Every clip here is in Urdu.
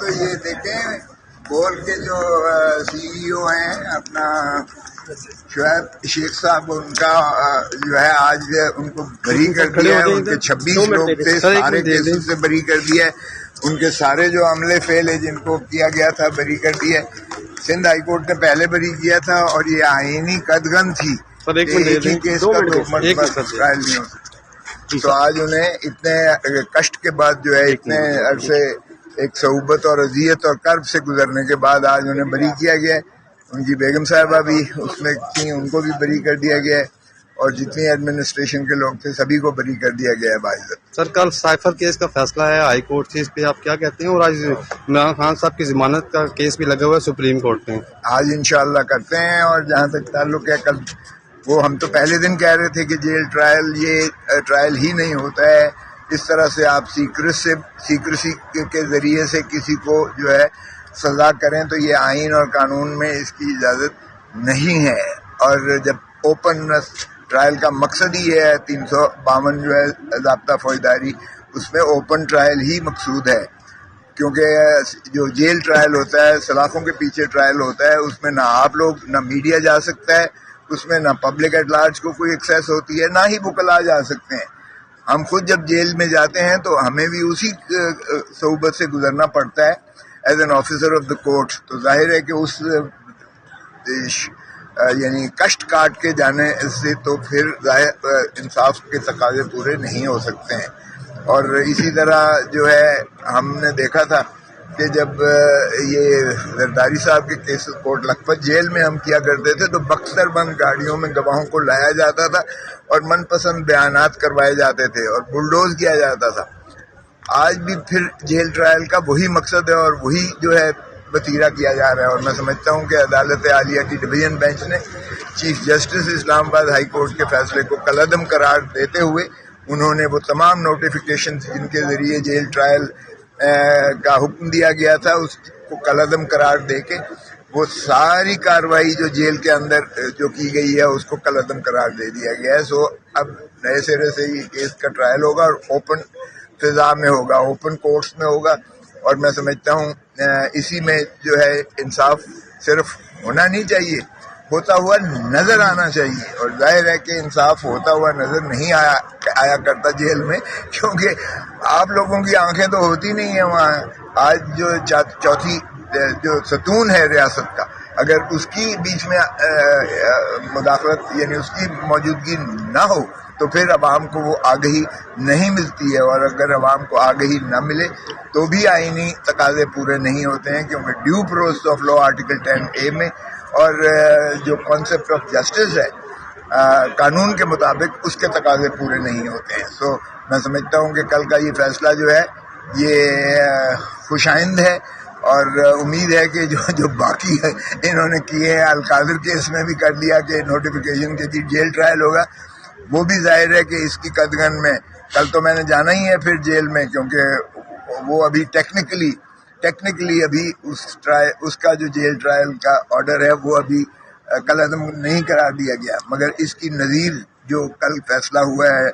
تو یہ دیکھیں بول کے جو سی ای او ہیں اپنا شعیب شیخ صاحب، ان کا جو ہے آج ان کو بری کر دیا ہے. ان کے 26 لوگ تھے، سارے کیسز سے بری کر دیا ہے. ان کے سارے جو عملے فیل ہے جن کو کیا گیا تھا بری کر دیا ہے. سندھ ہائی کورٹ نے پہلے بری کیا تھا اور یہ آئینی قدغن تھی ایک ہی کیس کا 2 مرتبہ ٹرائل نہیں ہو سکتا. تو آج انہیں اتنے کشٹ کے بعد جو ہے اتنے عرصے ایک صعوبت اور اذیت اور کرب سے گزرنے کے بعد آج انہیں بری کیا گیا ہے. ان کی بیگم صاحبہ بھی اس میں تھیں، ان کو بھی بری کر دیا گیا ہے، اور جتنی ایڈمنسٹریشن کے لوگ تھے سبھی کو بری کر دیا گیا ہے. باعزت سر کل سائفر کیس کا فیصلہ ہے ہائی کورٹ سے، اس پہ آپ کیا کہتے ہیں؟ اور آج عمران خان صاحب کی ضمانت کا کیس بھی لگا ہوا ہے سپریم کورٹ میں، آج انشاءاللہ کرتے ہیں. اور جہاں تک تعلق ہے کل وہ ہم تو پہلے دن کہہ رہے تھے کہ جیل ٹرائل یہ ٹرائل ہی نہیں ہوتا ہے. اس طرح سے آپ سیکریسی کے ذریعے سے کسی کو جو ہے سزا کریں تو یہ آئین اور قانون میں اس کی اجازت نہیں ہے. اور جب اوپن ٹرائل کا مقصد ہی ہے 352 جو ہے ضابطہ فوجداری، اس میں اوپن ٹرائل ہی مقصود ہے. کیونکہ جو جیل ٹرائل ہوتا ہے، سلاخوں کے پیچھے ٹرائل ہوتا ہے، اس میں نہ آپ لوگ نہ میڈیا جا سکتا ہے، اس میں نہ پبلک ایٹ لارج کو کوئی ایکسیس ہوتی ہے، نہ ہی وکلاء جا سکتے ہیں. ہم خود جب جیل میں جاتے ہیں تو ہمیں بھی اسی صعوبت سے گزرنا پڑتا ہے as an officer of the court. تو ظاہر ہے کہ اس یعنی کشٹ کاٹ کے جانے سے تو پھر انصاف کے تقاضے پورے نہیں ہو سکتے ہیں. اور اسی طرح جو ہے ہم نے دیکھا تھا کہ جب یہ زرداری صاحب کے کیس کوٹ لکھپت جیل میں ہم کیا کرتے تھے تو بکسر بند گاڑیوں میں گواہوں کو لایا جاتا تھا اور من پسند بیانات کروائے جاتے تھے اور بلڈوز کیا جاتا تھا. آج بھی پھر جیل ٹرائل کا وہی مقصد ہے اور وہی جو ہے وتیرہ کیا جا رہا ہے. اور میں سمجھتا ہوں کہ عدالت عالیہ کی ڈویژن بینچ نے چیف جسٹس اسلام آباد ہائی کورٹ کے فیصلے کو کالعدم قرار دیتے ہوئے انہوں نے وہ تمام نوٹیفیکیشن جن کے ذریعے جیل ٹرائل کا حکم دیا گیا تھا اس کو کالعدم قرار دے کے وہ ساری کارروائی جو جیل کے اندر جو کی گئی ہے اس کو کالعدم قرار دے دیا گیا ہے. سو اب نئے سرے سے یہ کیس کا ٹرائل ہوگا اور اوپن فضا میں ہوگا، اوپن کورٹس میں ہوگا. اور میں سمجھتا ہوں اسی میں جو ہے انصاف صرف ہونا نہیں چاہیے، ہوتا ہوا نظر آنا چاہیے. اور ظاہر ہے کہ انصاف ہوتا ہوا نظر نہیں آیا کرتا جیل میں، کیونکہ آپ لوگوں کی آنکھیں تو ہوتی نہیں ہیں وہاں. آج جو چوتھی جو ستون ہے ریاست کا، اگر اس کی بیچ میں مداخلت یعنی اس کی موجودگی نہ ہو تو پھر عوام کو وہ آگہی نہیں ملتی ہے. اور اگر عوام کو آگہی نہ ملے تو بھی آئینی تقاضے پورے نہیں ہوتے ہیں، کیونکہ due process of law article 10A میں اور جو کانسیپٹ آف جسٹس ہے قانون کے مطابق اس کے تقاضے پورے نہیں ہوتے ہیں. سو میں سمجھتا ہوں کہ کل کا یہ فیصلہ جو ہے یہ خوش آئند ہے. اور امید ہے کہ جو باقی ہے انہوں نے کیے ہیں، القادر کیس میں بھی کر لیا کہ نوٹیفیکیشن کے جیل ٹرائل ہوگا، وہ بھی ظاہر ہے کہ اس کی قدغن میں کل تو میں نے جانا ہی ہے پھر جیل میں، کیونکہ وہ ابھی ٹیکنیکلی ابھی اس کا جو جیل ٹرائل کا آرڈر ہے وہ ابھی کالعدم نہیں قرار دیا گیا. مگر اس کی نظیر جو کل فیصلہ ہوا ہے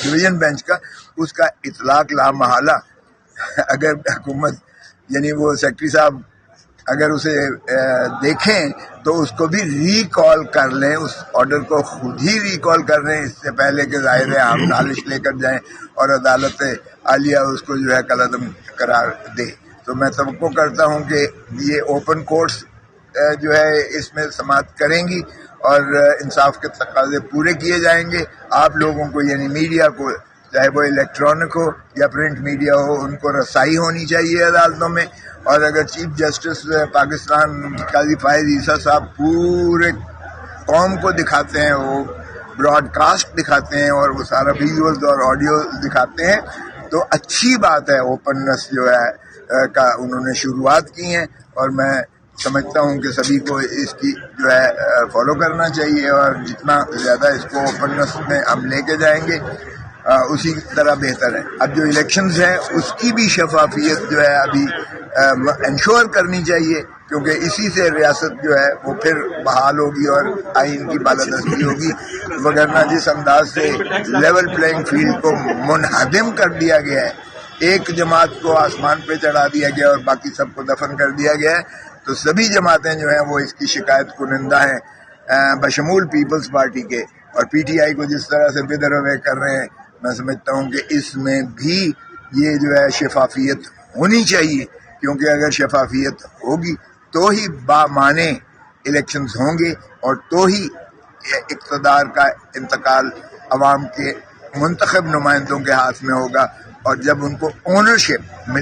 ڈویژن بینچ کا، اس کا اطلاق لامحالہ اگر حکومت یعنی وہ سیکرٹری صاحب اگر اسے دیکھیں تو اس کو بھی ریکال کر لیں، اس آرڈر کو خود ہی ریکال کر لیں اس سے پہلے کہ ظاہر ہے ہم نالش لے کر جائیں اور عدالت عالیہ اس کو جو ہے کالعدم قرار دے. تو میں توقع کرتا ہوں کہ یہ اوپن کورٹس جو ہے اس میں سماعت کریں گی اور انصاف کے تقاضے پورے کیے جائیں گے. آپ لوگوں کو یعنی میڈیا کو، چاہے وہ الیکٹرانک ہو یا پرنٹ میڈیا ہو، ان کو رسائی ہونی چاہیے عدالتوں میں. اور اگر چیف جسٹس پاکستان قاضی فائز عیسیٰ صاحب پورے قوم کو دکھاتے ہیں، وہ براڈ کاسٹ دکھاتے ہیں اور وہ سارا ویژولز اور آڈیو دکھاتے ہیں تو اچھی بات ہے. اوپننس جو ہے کا انہوں نے شروعات کی ہیں اور میں سمجھتا ہوں کہ سبھی کو اس کی جو ہے فالو کرنا چاہیے اور جتنا زیادہ اس کو اوپننس میں ہم لے کے جائیں گے اسی طرح بہتر ہے. اب جو الیکشنز ہیں اس کی بھی شفافیت جو ہے ابھی انشور کرنی چاہیے، کیونکہ اسی سے ریاست جو ہے وہ پھر بحال ہوگی اور آئین کی بالادستی ہوگی. وگرنہ جس انداز سے لیول پلینگ فیلڈ کو منہدم کر دیا گیا ہے ایک جماعت کو آسمان پہ چڑھا دیا گیا اور باقی سب کو دفن کر دیا گیا ہے. تو سبھی جماعتیں جو ہیں وہ اس کی شکایت کنندہ ہیں بشمول پیپلز پارٹی کے. اور پی ٹی آئی کو جس طرح سے بدر اوے کر رہے ہیں میں سمجھتا ہوں کہ اس میں بھی یہ جو ہے شفافیت ہونی چاہیے, کیونکہ اگر شفافیت ہوگی تو ہی بامعنی الیکشنز ہوں گے اور تو ہی اقتدار کا انتقال عوام کے منتخب نمائندوں کے ہاتھ میں ہوگا. اور جب ان کو اونرشپ مل